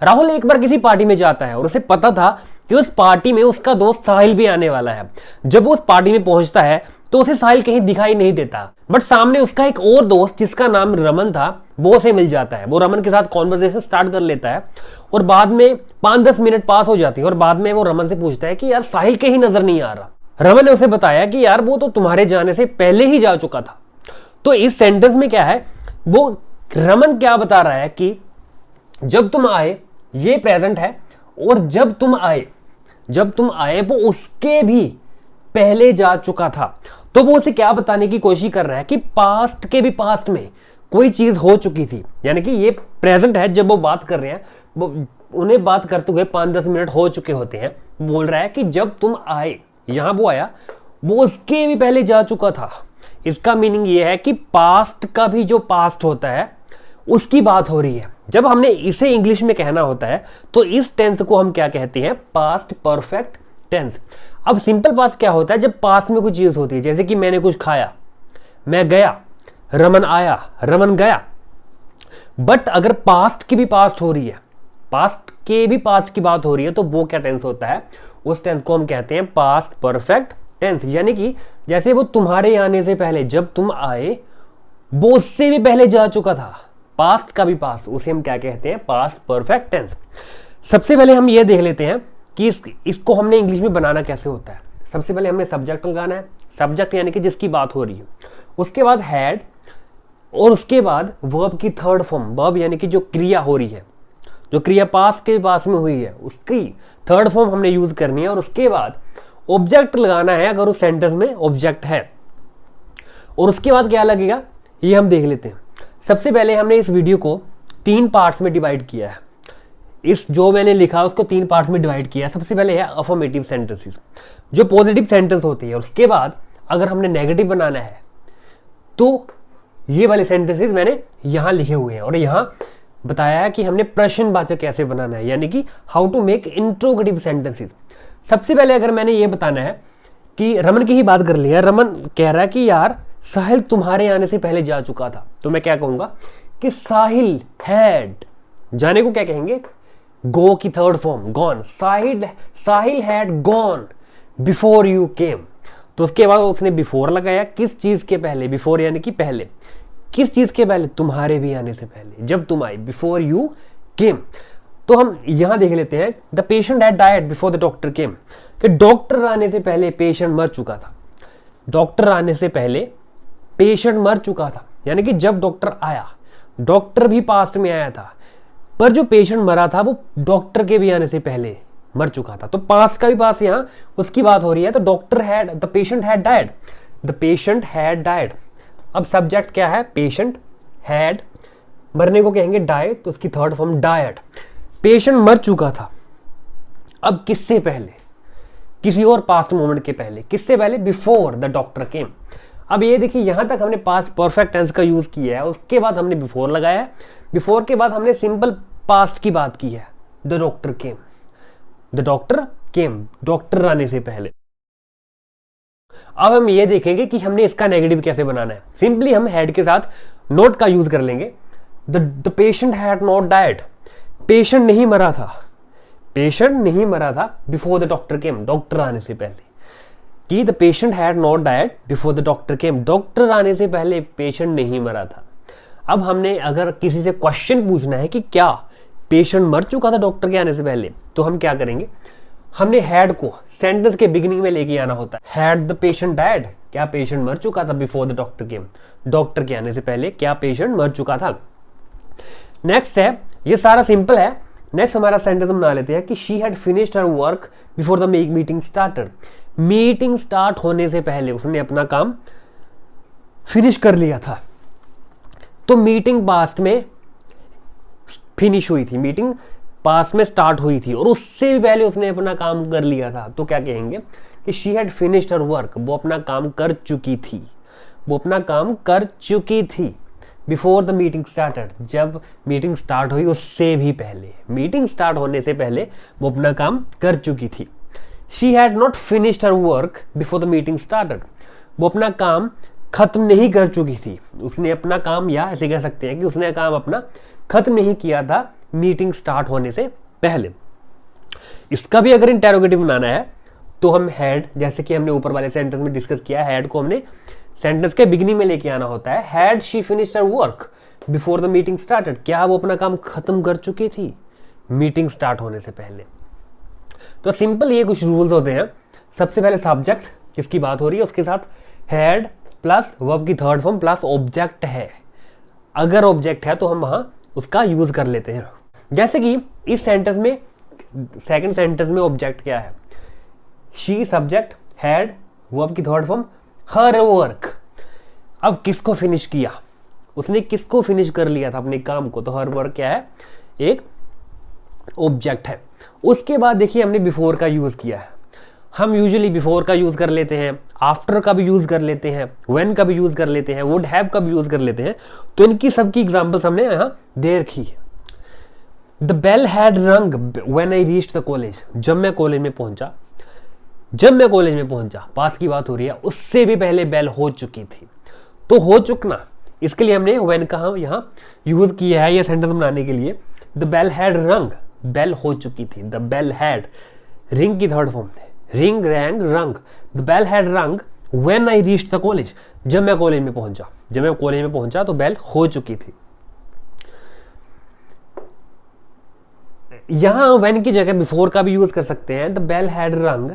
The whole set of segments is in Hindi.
राहुल एक बार किसी पार्टी में जाता है और उसे पता था कि उस पार्टी में उसका दोस्त साहिल भी आने वाला है। जब वो उस पार्टी में पहुंचता है तो उसे साहिल कहीं दिखाई नहीं देता, बट सामने उसका एक और दोस्त जिसका नाम रमन था वो उसे मिल जाता है। वो रमन के साथ कॉन्वर्सेशन स्टार्ट कर लेता है और बाद में 5-10 मिनट पास हो जाती है और बाद में वो रमन से पूछता है कि यार साहिल कहीं नजर नहीं आ रहा। रमन ने उसे बताया कि यार वो तो तुम्हारे जाने से पहले ही जा चुका था। तो इस सेंटेंस में क्या है, वो रमन क्या बता रहा है कि जब तुम आए, ये प्रेजेंट है, और जब तुम आए वो उसके भी पहले जा चुका था। तो वो उसे क्या बताने की कोशिश कर रहा है कि पास्ट के भी पास्ट में कोई चीज हो चुकी थी, यानी कि ये प्रेजेंट है। जब वो बात कर रहे हैं, वो उन्हें बात करते हुए 5-10 मिनट हो चुके होते हैं। बोल रहा है कि जब तुम आए, यहां वो आया, वो उसके भी पहले जा चुका था। इसका मीनिंग ये है कि पास्ट का भी जो पास्ट होता है उसकी बात हो रही है। जब हमने इसे इंग्लिश में कहना होता है तो इस टेंस को हम क्या कहते हैं, पास्ट परफेक्ट टेंस। अब सिंपल पास्ट क्या होता है, जब पास्ट में कोई चीज होती है, जैसे कि मैंने कुछ खाया, मैं गया, रमन आया, रमन गया। बट अगर पास्ट की भी पास्ट हो रही है, पास्ट के भी पास्ट की बात हो रही है, तो वो क्या टेंस होता है, उस टेंस को हम कहते हैं पास्ट परफेक्ट टेंस। यानी कि जैसे वो तुम्हारे आने से पहले, जब तुम आए वो उससे भी पहले जा चुका था, पास्ट का भी पास्ट, उसे हम क्या कहते हैं, पास्ट परफेक्ट टेंस। सबसे पहले हम ये देख लेते हैं कि इसको हमने इंग्लिश में बनाना कैसे होता है। सबसे पहले हमने सब्जेक्ट लगाना है, सब्जेक्ट यानी कि जिसकी बात हो रही है, उसके बाद हैड, और उसके बाद वर्ब की थर्ड फॉर्म, वर्ब यानी कि जो क्रिया हो रही है, जो क्रिया पास्ट के पास में हुई है, उसकी थर्ड फॉर्म हमने यूज करनी है। और उसके बाद ऑब्जेक्ट लगाना है अगर उस सेंटेंस में ऑब्जेक्ट है। और उसके बाद क्या लगेगा ये हम देख लेते हैं। सबसे पहले हमने इस वीडियो को 3 पार्ट्स में डिवाइड किया है। इस जो मैंने लिखा उसको 3 पार्ट्स में डिवाइड किया है। सबसे पहले है अफर्मेटिव सेंटेंसेस, जो पॉजिटिव सेंटेंस होती है। उसके बाद अगर हमने नेगेटिव बनाना है तो ये वाले सेंटेंसेस मैंने यहां लिखे हुए हैं। और यहां बताया है कि हमने प्रश्नवाचक कैसे बनाना है, यानी कि how to make interrogative sentences. सबसे पहले अगर मैंने ये बताना है कि रमन की ही बात कर ली है, रमन कह रहा है कि यार साहिल तुम्हारे आने से पहले जा चुका था, तो मैं क्या कहूंगा कि साहिल हैड, जाने को क्या कहेंगे, गो की third form gone, Sahil had gone before you came. तो उसके बाद उसने बिफोर लगाया, किस चीज के पहले, बिफोर यानी कि पहले, किस चीज के पहले, तुम्हारे भी आने से पहले, जब तुम आए, बिफोर यू केम। तो हम यहां देख लेते हैं, the patient had died before the doctor केम, कि डॉक्टर आने से पहले पेशेंट मर चुका था। डॉक्टर आने से पहले पेशेंट मर चुका था, यानी कि जब डॉक्टर आया, डॉक्टर भी पास्ट में आया था, पर जो पेशेंट मरा था वो डॉक्टर के भी आने से पहले मर चुका था। तो पास्ट का भी पास यहां उसकी बात हो रही है। तो doctor had, the patient had died, the patient had died. अब सब्जेक्ट क्या है, पेशेंट, हैड, मरने को कहेंगे डाई, तो उसकी थर्ड फॉर्म डायड। पेशेंट मर चुका था, अब किससे पहले, किसी और पास्ट मोमेंट के पहले, किससे पहले, बिफोर द डॉक्टर केम। अब ये देखिए यहां तक हमने पास्ट परफेक्ट टेंस का यूज किया है, उसके बाद हमने बिफोर लगाया है, बिफोर के बाद हमने सिंपल पास्ट की बात की है, the doctor came, the doctor came, doctor आने से पहले। अब हम ये देखेंगे कि हमने इसका नेगेटिव कैसे बनाना है। सिंपली हम हैड के साथ नॉट का यूज कर लेंगे। The patient had not died, patient नहीं मरा था, पेशेंट नहीं मरा था before the doctor came, doctor आने से पहले, कि the patient had not died before the doctor came, doctor आने से पहले पेशेंट नहीं मरा था। अब हमने अगर किसी से क्वेश्चन पूछना है कि क्या पेशेंट मर चुका था डॉक्टर के आने से पहले, तो हम क्या करेंगे, हमने हैड को सेंटेंस के बिगिनिंग में लेके आना होता है। हैड द पेशेंट डाइड, क्या पेशेंट मर चुका था before the doctor came, doctor के आने से पहले क्या पेशेंट मर चुका था। नेक्स्ट है, ये सारा सिंपल है। नेक्स्ट हमारा सेंटेंस हम बना लेते हैं कि she had finished her work before the meeting started, meeting start होने से पहले उसने अपना काम फिनिश कर लिया था। तो मीटिंग पास्ट में फिनिश हुई थी, मीटिंग पास्ट में स्टार्ट हुई थी, और उससे भी पहले उसने अपना काम कर लिया था। तो क्या कहेंगे कि she had finished her work, वो अपना काम कर चुकी थी, वो अपना काम कर चुकी थी। बिफोर द मीटिंग स्टार्टेड, जब मीटिंग स्टार्ट हुई उससे भी पहले, मीटिंग स्टार्ट होने से पहले वो अपना काम कर चुकी थी। She had not finished her work before the meeting started, वो अपना काम खत्म नहीं कर चुकी थी, उसने अपना काम, या ऐसे कह सकते हैं कि उसने काम अपना खत्म नहीं किया था मीटिंग स्टार्ट होने से पहले। इसका भी अगर इंटेरोगेटिव बनाना है तो हम हैड, जैसे कि हमने ऊपर वाले सेंटेंस में डिस्कस किया, हैड को हमने सेंटेंस के बिगिनिंग में लेके आना होता है। Had she finished her work before the meeting started, क्या वो अपना काम खत्म कर चुकी थी मीटिंग स्टार्ट होने से पहले। तो सिंपल ये कुछ रूल्स होते हैं। सबसे पहले सब्जेक्ट किसकी बात हो रही है, उसके साथ हैड प्लस वर्ब की थर्ड फॉर्म प्लस ऑब्जेक्ट है। अगर ऑब्जेक्ट है तो हम वहां उसका यूज कर लेते हैं। जैसे कि इस सेंटेंस में, सेकंड सेंटेंस में ऑब्जेक्ट क्या है, शी सब्जेक्ट, हैड वर्ब की थर्ड फॉर्म, हर वर्क। अब किसको फिनिश किया, उसने किसको फिनिश कर लिया था अपने काम को, तो हर वर्क क्या है, एक ऑब्जेक्ट है। उसके बाद देखिए हमने बिफोर का यूज किया है। हम यूजुअली बिफोर का यूज कर लेते हैं, आफ्टर का भी यूज कर लेते हैं, व्हेन का भी यूज कर लेते हैं, वुड हैव का भी यूज कर लेते हैं। तो इनकी सबकी एग्जांपल्स हमने यहां दे रखी है। द बेल हैड रंग when I reached the college, जब मैं कॉलेज में पहुंचा, जब मैं कॉलेज में पहुंचा, पास की बात हो रही है, उससे भी पहले बेल हो चुकी थी। तो हो चुकना, इसके लिए हमने व्हेन का यहां यूज किया है ये सेंटेंस बनाने के लिए। द बेल हैड रंग, बेल हो चुकी थी। द बेल हैड, रिंग की थर्ड फॉर्म, रिंग रैंग रंग। द बेल हैड रंग when I reached the college, जब मैं कॉलेज में पहुंचा, जब मैं कॉलेज में पहुंचा तो बेल हो चुकी थी। यहां व्हेन की जगह बिफोर का भी यूज कर सकते हैं। द बेल हैड रंग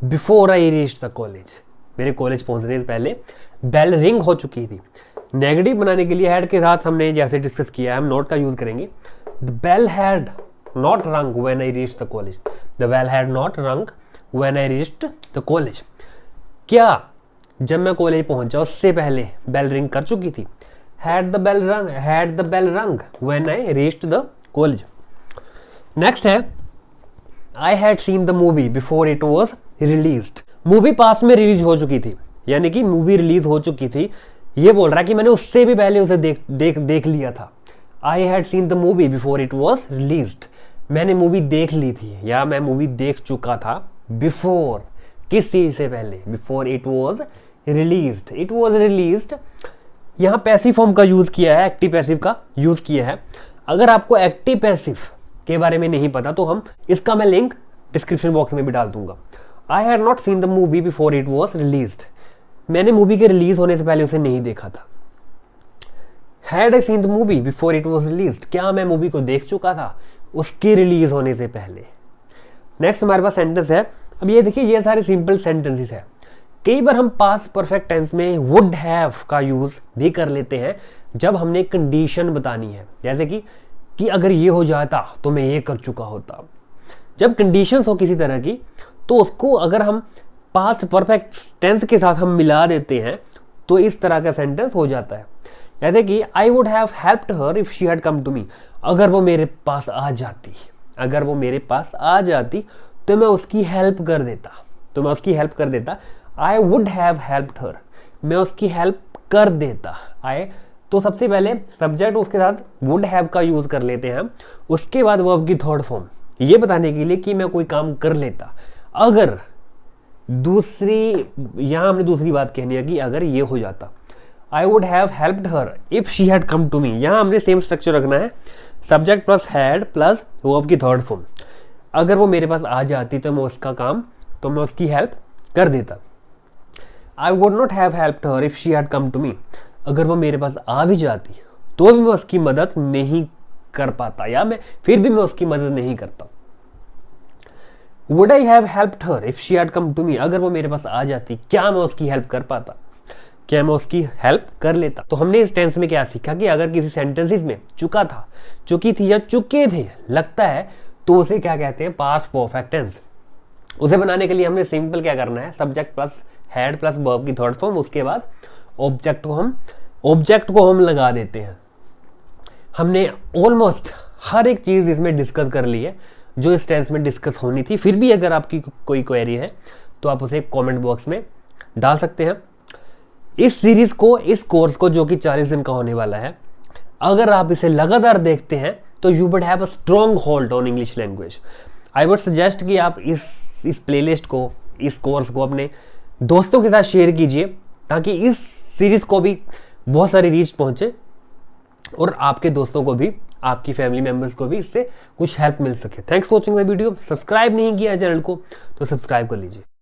before I reached the college, मेरे कॉलेज पहुंचने से पहले बेल रिंग हो चुकी थी। नेगेटिव बनाने के लिए हैड के साथ हमने जैसे डिस्कस किया, हम नॉट का यूज करेंगे। The bell had not rung when I reached the college, the bell had not rung when I reached the college. क्या जब मैं कॉलेज पहुंचा उससे पहले बेल रिंग कर चुकी थी। Had the bell rung, had the bell rung when I reached the college. Next है I had seen the movie before it was released. Movie पास में रिलीज हो चुकी थी, यानी कि मूवी रिलीज हो चुकी थी। ये बोल रहा है कि मैंने उससे भी पहले उसे देख लिया था। आई had seen the movie before it was released, मैंने मूवी देख ली थी या मैं मूवी देख चुका था बिफोर, किस चीज से पहले, before it was released. It was released, यहां पैसिव फॉर्म का यूज किया है, एक्टिव पैसिव का यूज किया है। अगर आपको एक्टिव पैसिव के बारे में नहीं पता तो हम इसका मैं लिंक डिस्क्रिप्शन बॉक्स में भी डाल दूंगा। I had not seen the movie before it was released, मैंने मूवी के रिलीज होने से पहले उसे नहीं देखा था। Had I seen the movie before it was released, क्या मैं मूवी को देख चुका था उसके रिलीज होने से पहले। नेक्स्ट हमारे पास सेंटेंस है। अब ये देखिए, ये सारे सिंपल सेंटेंसेस है। कई बार हम पास्ट परफेक्ट टेंस में वुड हैव का यूज भी कर लेते हैं जब हमने कंडीशन बतानी है, जैसे कि अगर ये हो जाता तो मैं ये कर चुका होता। जब कंडीशंस हो किसी तरह की तो उसको अगर हम पास्ट परफेक्ट टेंस के साथ हम मिला देते हैं तो इस तरह का सेंटेंस हो जाता है। जैसे कि I would have helped her if she had come to me, अगर वो मेरे पास आ जाती, अगर वो मेरे पास आ जाती तो मैं उसकी हेल्प कर देता, तो मैं उसकी हेल्प कर देता। आई वुड हैव हेल्प्ड हर, मैं उसकी हेल्प कर देता। आई, तो सबसे पहले सब्जेक्ट उसके साथ वुड हैव का यूज कर लेते हैं हम, उसके बाद वर्ब की थर्ड फॉर्म, ये बताने के लिए कि मैं कोई काम कर लेता। अगर दूसरी, यहां हमने दूसरी बात कहनी है कि अगर ये हो जाता, I would have helped her if she had come to me, यहां हमने सेम स्ट्रक्चर रखना है, subject plus had plus verb की थर्ड फॉर्म। अगर वो मेरे पास आ जाती तो मैं उसका काम, तो मैं उसकी हेल्प कर देता। I would not have helped her if she had come to me, अगर वो मेरे पास आ भी जाती तो भी मैं उसकी मदद नहीं कर पाता, या मैं फिर भी मैं उसकी मदद नहीं करता। Would I have helped her if she had come to me, अगर वो मेरे पास आ जाती क्या मैं उसकी हेल्प कर पाता, क्या मैं उसकी हेल्प कर लेता। तो हमने इस टेंस में क्या सीखा कि अगर किसी सेंटेंसेस में चुका था, चुकी थी या चुके थे लगता है तो उसे क्या कहते हैं, पास्ट परफेक्ट टेंस। उसे बनाने के लिए हमने सिंपल क्या करना है, subject plus had plus verb की थर्ड फॉर्म, उसके बाद ऑब्जेक्ट को हम लगा देते हैं। हमने ऑलमोस्ट हर एक चीज इसमें डिस्कस कर ली है जो इस टेंस में डिस्कस होनी थी। फिर भी अगर आपकी कोई क्वेरी है तो आप उसे कमेंट बॉक्स में डाल सकते हैं। इस सीरीज को, इस कोर्स को जो कि 40 दिन का होने वाला है, अगर आप इसे लगातार देखते हैं तो you would have a strong hold on English language. I would suggest कि आप इस प्लेलिस्ट को, इस कोर्स को अपने दोस्तों के साथ शेयर कीजिए ताकि इस सीरीज को भी बहुत सारी रीच पहुंचे और आपके दोस्तों को भी आपकी फैमिली मेंबर्स को भी इससे कुछ हेल्प मिल सके। Thanks for watching the video. Subscribe नहीं किया चैनल को तो सब्सक्राइब कर लीजिए।